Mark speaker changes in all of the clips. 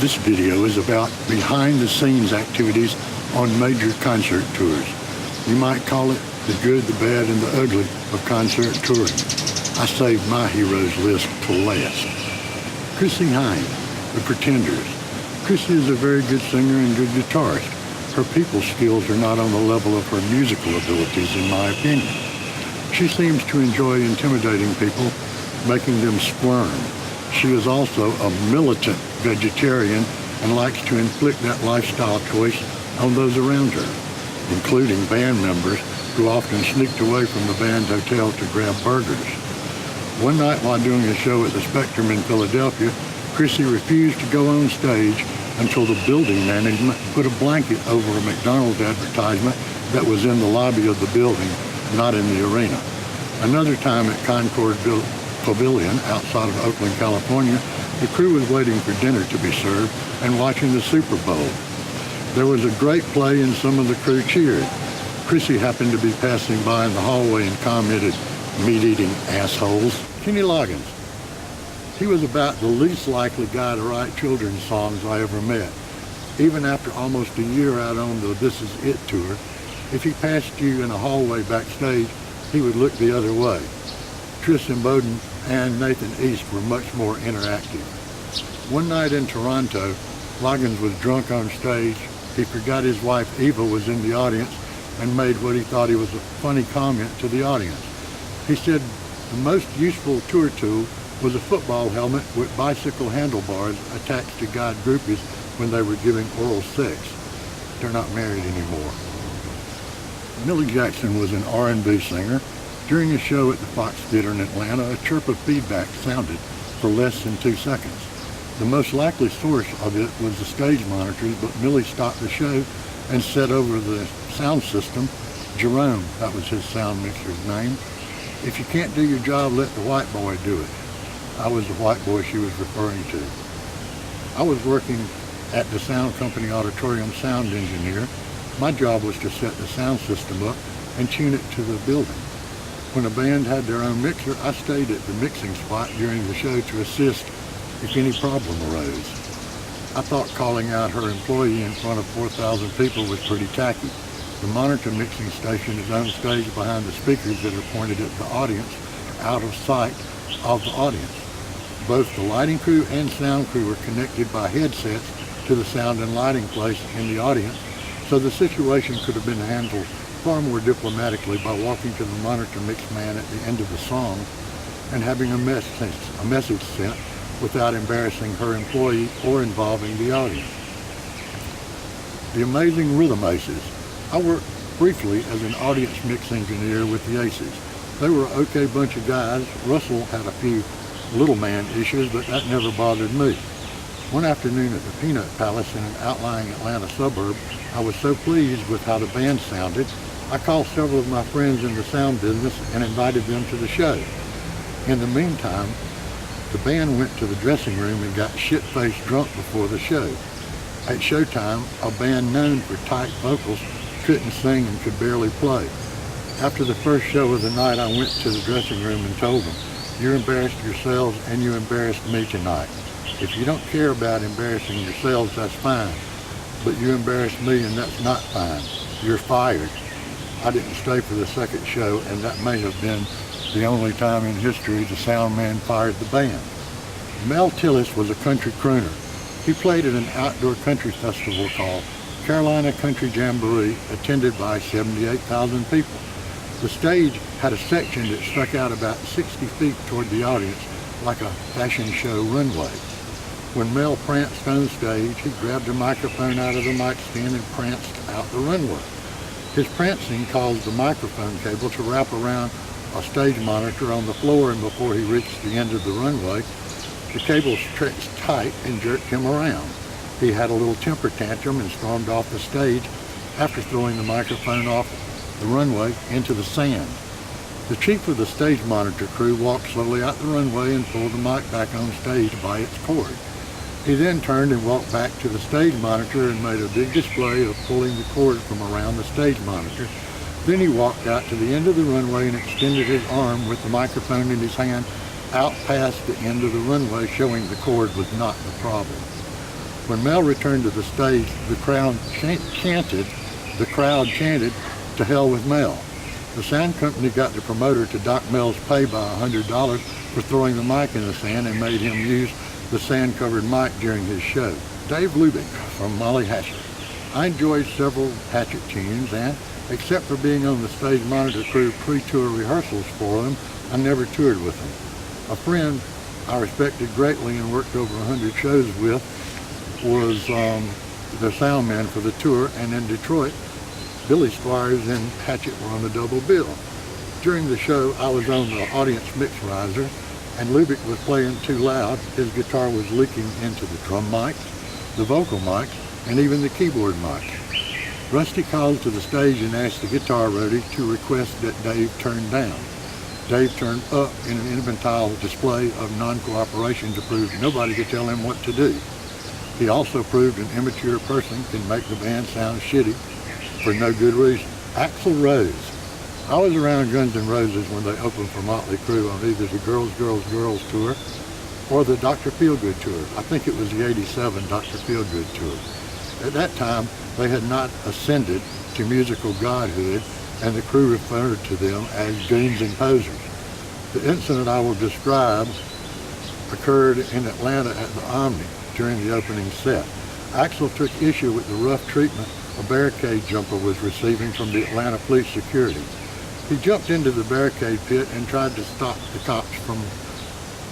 Speaker 1: This video is about behind-the-scenes activities on major concert tours. You might call it the good, the bad, and the ugly of concert touring. I saved my heroes list to last. Chrissie Hynde, The Pretenders. Chrissie is a very good singer and good guitarist. Her people skills are not on the level of her musical abilities, in my opinion. She seems to enjoy intimidating people, making them squirm. She is also a militant vegetarian and likes to inflict that lifestyle choice on those around her, including band members who often sneaked away from the band hotel to grab burgers. One night while doing a show at the Spectrum in Philadelphia, Chrissie refused to go on stage until the building management put a blanket over a McDonald's advertisement that was in the lobby of the building, not in the arena. Another time at Concord Pavilion outside of Oakland, California, the crew was waiting for dinner to be served and watching the Super Bowl. There was a great play and some of the crew cheered. Chrissie happened to be passing by in the hallway and commented, "Meat-eating assholes." Kenny Loggins. He was about the least likely guy to write children's songs I ever met. Even after almost a year out on the This Is It tour, if he passed you in a hallway backstage, he would look the other way. Tristan Bowden and Nathan East were much more interactive. One night in Toronto, Loggins was drunk on stage. He forgot his wife Eva was in the audience and made what he thought he was a funny comment to the audience. He said the most useful tour tool was a football helmet with bicycle handlebars attached to guide groupies when they were giving oral sex. They're not married anymore. Millie Jackson was an R&B singer. During a show at the Fox Theater in Atlanta, a chirp of feedback sounded for less than 2 seconds. The most likely source of it was the stage monitors, but Millie stopped the show and said over the sound system, Jerome, that was his sound mixer's name, "If you can't do your job, let the white boy do it." I was the white boy she was referring to. I was working at the sound company auditorium sound engineer. My job was to set the sound system up and tune it to the building. When a band had their own mixer, I stayed at the mixing spot during the show to assist if any problem arose. I thought calling out her employee in front of 4,000 people was pretty tacky. The monitor mixing station is on stage behind the speakers that are pointed at the audience, out of sight of the audience. Both the lighting crew and sound crew were connected by headsets to the sound and lighting place in the audience, so the situation could have been handled far more diplomatically by walking to the monitor mix man at the end of the song and having a message sent without embarrassing her employee or involving the audience. The Amazing Rhythm Aces. I worked briefly as an audience mix engineer with the Aces. They were an okay bunch of guys. Russell had a few little man issues, but that never bothered me. One afternoon at the Peanut Palace in an outlying Atlanta suburb, I was so pleased with how the band sounded, I called several of my friends in the sound business and invited them to the show. In the meantime, the band went to the dressing room and got shit-faced drunk before the show. At showtime, a band known for tight vocals couldn't sing and could barely play. After the first show of the night, I went to the dressing room and told them, "You embarrassed yourselves and you embarrassed me tonight. If you don't care about embarrassing yourselves, that's fine. But you embarrassed me and that's not fine. You're fired." I didn't stay for the second show, and that may have been the only time in history the sound man fired the band. Mel Tillis was a country crooner. He played at an outdoor country festival called Carolina Country Jamboree, attended by 78,000 people. The stage had a section that stuck out about 60 feet toward the audience, like a fashion show runway. When Mel pranced on stage, he grabbed a microphone out of the mic stand and pranced out the runway. His prancing caused the microphone cable to wrap around a stage monitor on the floor, and before he reached the end of the runway, the cable stretched tight and jerked him around. He had a little temper tantrum and stormed off the stage after throwing the microphone off the runway into the sand. The chief of the stage monitor crew walked slowly out the runway and pulled the mic back on stage by its cord. He then turned and walked back to the stage monitor and made a big display of pulling the cord from around the stage monitor. Then he walked out to the end of the runway and extended his arm with the microphone in his hand out past the end of the runway, showing the cord was not the problem. When Mel returned to the stage, the crowd chanted, "To hell with Mel." The sound company got the promoter to dock Mel's pay by $100 for throwing the mic in the sand and made him use the sand-covered mic during his show. Dave Lubick from Molly Hatchet. I enjoyed several Hatchet tunes and, except for being on the stage monitor crew pre-tour rehearsals for them, I never toured with them. A friend I respected greatly and worked over 100 shows with was the sound man for the tour, and in Detroit, Billy Squires and Hatchet were on the double bill. During the show, I was on the audience mix riser, and Lubick was playing too loud. His guitar was leaking into the drum mics, the vocal mics, and even the keyboard mics. Rusty called to the stage and asked the guitar roadie to request that Dave turn down. Dave turned up in an infantile display of non-cooperation to prove nobody could tell him what to do. He also proved an immature person can make the band sound shitty for no good reason. Axl Rose. I was around Guns N' Roses when they opened for Motley Crue on either the Girls, Girls, Girls tour or the Dr. Feelgood tour. I think it was the '87 Dr. Feelgood tour. At that time, they had not ascended to musical godhood, and the crew referred to them as goons and posers. The incident I will describe occurred in Atlanta at the Omni during the opening set. Axl took issue with the rough treatment a barricade jumper was receiving from the Atlanta police security. He jumped into the barricade pit and tried to stop the cops from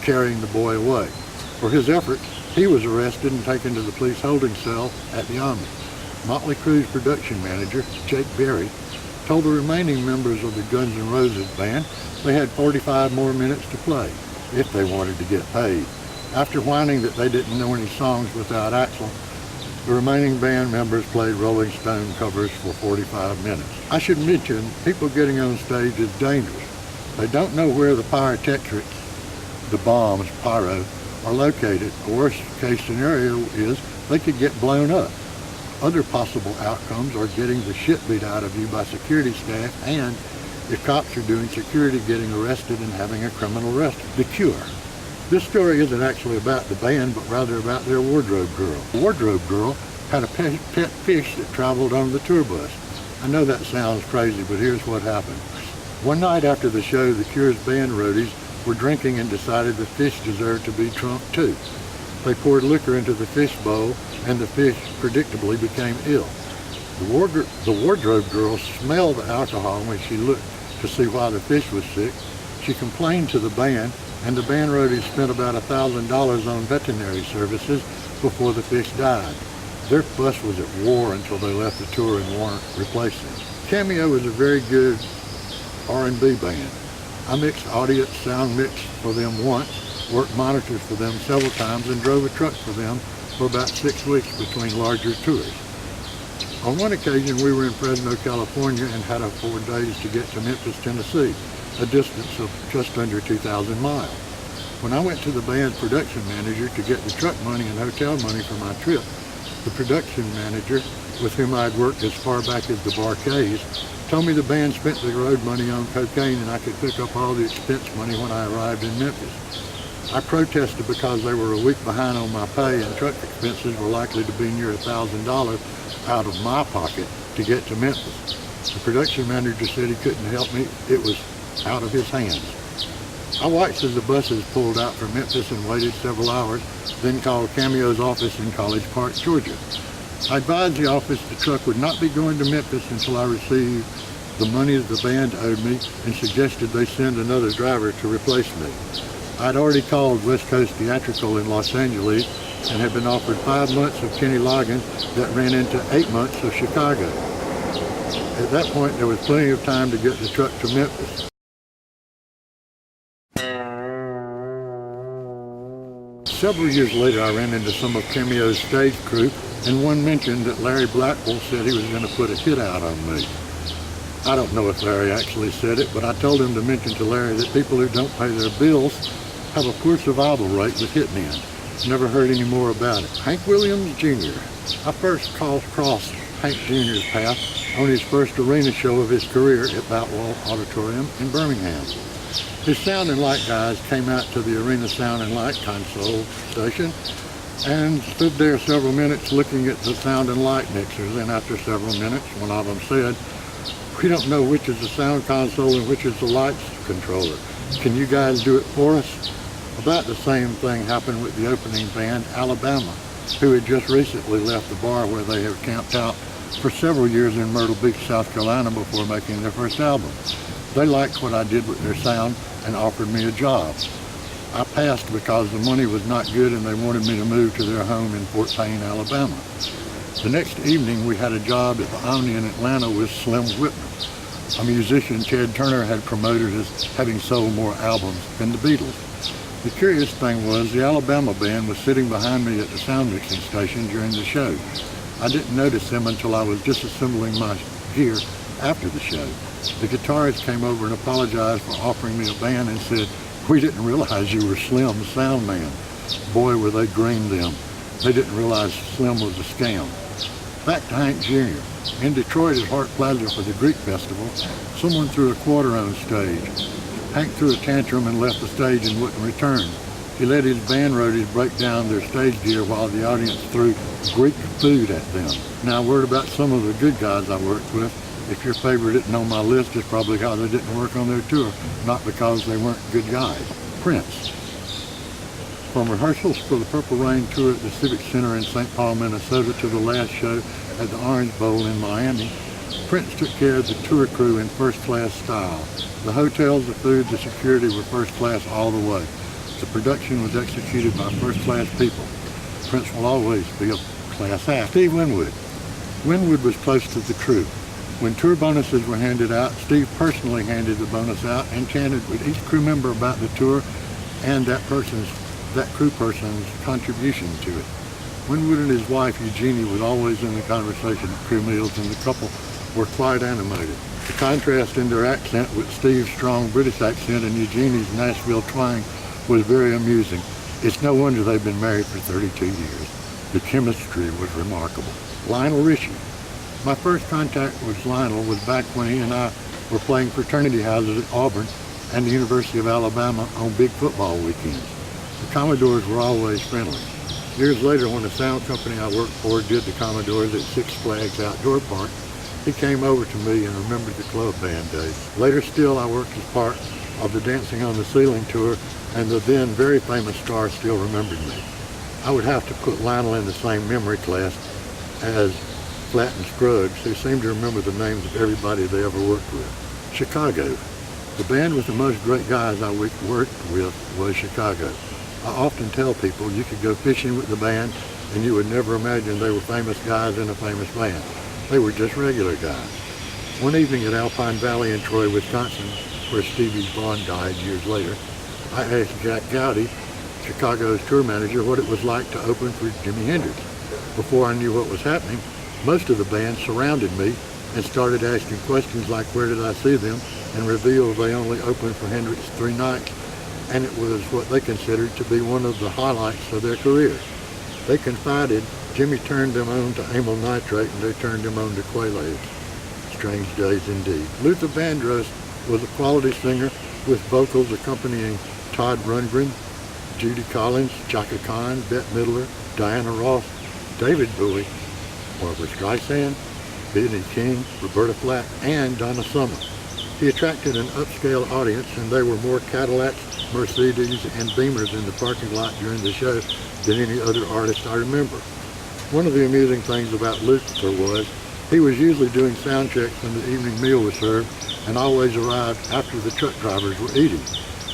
Speaker 1: carrying the boy away. For his efforts, he was arrested and taken to the police holding cell at the Omni. Motley Crue's production manager, Jake Berry, told the remaining members of the Guns N' Roses band they had 45 more minutes to play if they wanted to get paid. After whining that they didn't know any songs without Axl, the remaining band members played Rolling Stone covers for 45 minutes. I should mention, people getting on stage is dangerous. They don't know where the pyrotechnics, the bombs, pyro, are located. A worst case scenario is they could get blown up. Other possible outcomes are getting the shit beat out of you by security staff, and if cops are doing security, getting arrested and having a criminal arrested. The Cure. This story isn't actually about the band, but rather about their wardrobe girl. The wardrobe girl had a pet fish that traveled on the tour bus. I know that sounds crazy, but here's what happened. One night after the show, the Cure's band roadies were drinking and decided the fish deserved to be drunk too. They poured liquor into the fish bowl, and the fish predictably became ill. The wardrobe girl smelled the alcohol when she looked to see why the fish was sick. She complained to the band, and the band roadies spent about $1,000 on veterinary services before the fish died. Their bus was at war until they left the tour and weren't replaced them. Cameo was a very good R&B band. I mixed audience sound mix for them once, worked monitors for them several times, and drove a truck for them for about 6 weeks between larger tours. On one occasion, we were in Fresno, California, and had 4 days to get to Memphis, Tennessee, a distance of just under 2,000 miles. When I went to the band's production manager to get the truck money and hotel money for my trip, the production manager, with whom I'd worked as far back as the Barkays, told me the band spent the road money on cocaine and I could pick up all the expense money when I arrived in Memphis. I protested because they were a week behind on my pay and truck expenses were likely to be near $1,000 out of my pocket to get to Memphis. The production manager said he couldn't help me. It was out of his hands. I watched as the buses pulled out from Memphis and waited several hours, then called Cameo's office in College Park, Georgia. I advised the office the truck would not be going to Memphis until I received the money that the band owed me and suggested they send another driver to replace me. I'd already called West Coast Theatrical in Los Angeles and had been offered 5 months of Kenny Loggins that ran into 8 months of Chicago. At that point, there was plenty of time to get the truck to Memphis. Several years later, I ran into some of Cameo's stage crew, and one mentioned that Larry Blackwell said he was going to put a hit out on me. I don't know if Larry actually said it, but I told him to mention to Larry that people who don't pay their bills have a poor survival rate with hitmen. Never heard any more about it. Hank Williams Jr. I first crossed Hank Jr.'s path on his first arena show of his career at Boutwell Auditorium in Birmingham. His sound and light guys came out to the arena sound and light console station and stood there several minutes looking at the sound and light mixers. And after several minutes, one of them said, "We don't know which is the sound console and which is the lights controller. Can you guys do it for us?" About the same thing happened with the opening band, Alabama, who had just recently left the bar where they had camped out for several years in Myrtle Beach, South Carolina before making their first album. They liked what I did with their sound and offered me a job. I passed because the money was not good and they wanted me to move to their home in Fort Payne, Alabama. The next evening we had a job at the Omni in Atlanta with Slim Whitman, a musician Ted Turner had promoted as having sold more albums than the Beatles. The curious thing was the Alabama band was sitting behind me at the sound mixing station during the show. I didn't notice them until I was disassembling my gear after the show. The guitarist came over and apologized for offering me a band and said, "We didn't realize you were Slim's sound man." Boy, were they green then. They didn't realize Slim was a scam. Back to Hank Jr. In Detroit at Hart Plaza for the Greek Festival, someone threw a quarter on stage. Hank threw a tantrum and left the stage and wouldn't return. He let his band roadies break down their stage gear while the audience threw Greek food at them. Now, word about some of the good guys I worked with. If your favorite isn't on my list, it's probably how they didn't work on their tour, not because they weren't good guys. Prince. From rehearsals for the Purple Rain tour at the Civic Center in St. Paul, Minnesota to the last show at the Orange Bowl in Miami, Prince took care of the tour crew in first-class style. The hotels, the food, the security were first class all the way. The production was executed by first-class people. Prince will always be a class act. Steve Winwood. Winwood was close to the crew. When tour bonuses were handed out, Steve personally handed the bonus out and chatted with each crew member about the tour and that crew person's contribution to it. Winwood and his wife, Eugenie, was always in the conversation at crew meals, and the couple were quite animated. The contrast in their accent with Steve's strong British accent and Eugenie's Nashville twang was very amusing. It's no wonder they've been married for 32 years. The chemistry was remarkable. Lionel Richie. My first contact with Lionel was back when he and I were playing fraternity houses at Auburn and the University of Alabama on big football weekends. The Commodores were always friendly. Years later, when the sound company I worked for did the Commodores at Six Flags Outdoor Park, he came over to me and remembered the club band days. Later still, I worked as part of the Dancing on the Ceiling tour, and the then very famous star still remembered me. I would have to put Lionel in the same memory class as Flatt and Scruggs, who seemed to remember the names of everybody they ever worked with. Chicago. The band with the most great guys I worked with was Chicago. I often tell people you could go fishing with the band and you would never imagine they were famous guys in a famous band. They were just regular guys. One evening at Alpine Valley in Troy, Wisconsin, where Stevie Vaughan died years later, I asked Jack Gowdy, Chicago's tour manager, what it was like to open for Jimi Hendrix. Before I knew what was happening, most of the band surrounded me and started asking questions like where did I see them, and revealed they only opened for Hendrix 3 nights, and it was what they considered to be one of the highlights of their career. They confided Jimmy turned them on to amyl nitrate and they turned him on to Quaaludes. Strange days indeed. Luther Vandross was a quality singer with vocals accompanying Todd Rundgren, Judy Collins, Chaka Khan, Bette Midler, Diana Ross, David Bowie, Barbra Streisand, Benny King, Roberta Flack, and Donna Summer. He attracted an upscale audience, and there were more Cadillacs, Mercedes, and Beamers in the parking lot during the show than any other artist I remember. One of the amusing things about Luther was he was usually doing sound checks when the evening meal was served and always arrived after the truck drivers were eating.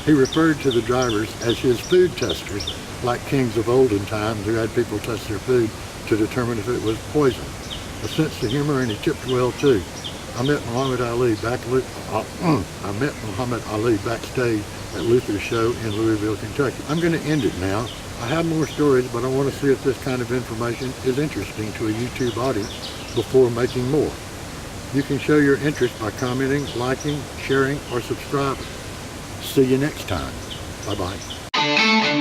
Speaker 1: He referred to the drivers as his food testers, like kings of olden times who had people test their food to determine if it was poison. A sense of humor, and he tipped well too. I met Muhammad Ali backstage at Luther's show in Louisville, Kentucky. I'm going to end it now. I have more stories, but I want to see if this kind of information is interesting to a YouTube audience before making more. You can show your interest by commenting, liking, sharing, or subscribing. See you next time. Bye-bye.